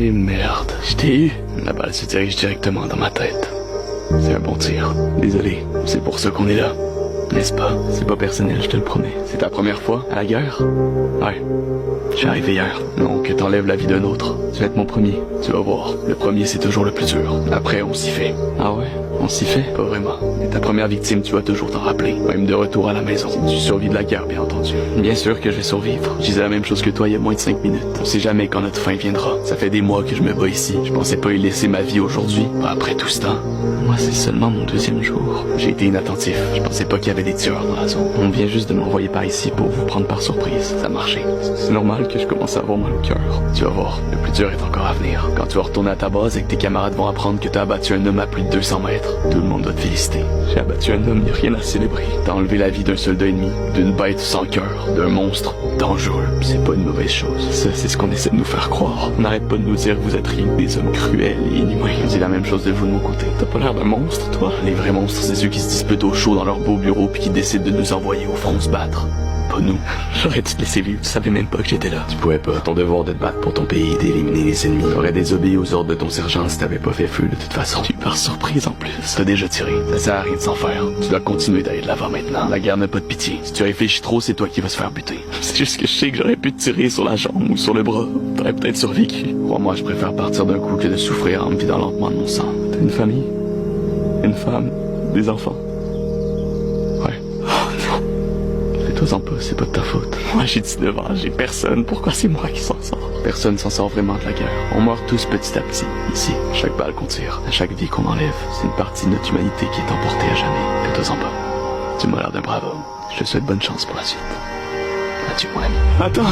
Et merde, je t'ai eu. La balle se dirige directement dans ma tête. C'est un bon tir. Désolé, c'est pour ça qu'on est là. N'est-ce pas? C'est pas personnel, je te le promets. C'est ta première fois à la guerre? Ouais. Je suis arrivé hier. Non, que t'enlèves la vie d'un autre. Tu vas être mon premier. Tu vas voir. Le premier, c'est toujours le plus dur. Après, on s'y fait. Ah ouais? On s'y fait? Pas vraiment. Mais ta première victime, tu vas toujours t'en rappeler. Même de retour à la maison. Si tu survis de la guerre, bien entendu. Bien sûr que je vais survivre. Je disais la même chose que toi il y a moins de 5 minutes. On sait jamais quand notre fin viendra. Ça fait des mois que je me bats ici. Je pensais pas y laisser ma vie aujourd'hui. Pas après tout ce temps. Moi, c'est seulement mon 2e jour. J'ai été inattentif. Je pensais pas qu'il y avait des tueurs dans la zone. On vient juste de m'envoyer par ici pour vous prendre par surprise. Ça a marché. C'est normal que je commence à avoir mal au cœur. Tu vas voir, le plus dur est encore à venir. Quand tu vas retourner à ta base et que tes camarades vont apprendre que t'as abattu un homme à plus de 200 mètres, tout le monde doit te féliciter. J'ai abattu un homme, y a rien à célébrer. T'as enlevé la vie d'un soldat ennemi, d'une bête sans cœur, d'un monstre dangereux. C'est pas une mauvaise chose. Ça, c'est ce qu'on essaie de nous faire croire. On n'arrête pas de nous dire que vous êtes rien que des hommes cruels et inhumains. Je dis la même chose de vous de mon côté. T'as pas l'air d'un monstre, toi? Les vrais monstres, c'est ceux qui se disputent au chaud dans leur beau bureau puis qui décident de nous envoyer au front se battre. Pas nous. J'aurais dû te laisser vivre, tu savais même pas que j'étais là. Tu pouvais pas. Ton devoir de te battre pour ton pays, d'éliminer les ennemis. T'aurais désobéi aux ordres de ton sergent si t'avais pas fait feu de toute façon. Tu par surprise en plus. T'as déjà tiré. Ça sert à rien de s'en faire. Tu dois continuer d'aller de l'avant maintenant. La guerre n'a pas de pitié. Si tu réfléchis trop, c'est toi qui vas se faire buter. C'est juste que je sais que j'aurais pu te tirer sur la jambe ou sur le bras. T'aurais peut-être survécu. Crois-moi, je préfère partir d'un coup que de souffrir en me vidant lentement de mon sang. T'as une famille? Une femme? Des enfants? Ouais. Fais-toi-en pas, c'est pas de ta faute. Moi j'ai 19 ans, j'ai personne, pourquoi c'est moi qui s'en sort? Personne s'en sort vraiment de la guerre. On meurt tous petit à petit, ici. Chaque balle qu'on tire, à chaque vie qu'on enlève, c'est une partie de notre humanité qui est emportée à jamais. Fais-toi-en pas. Tu m'as l'air d'un brave homme. Je te souhaite bonne chance pour la suite. Adieu mon ami. Attends!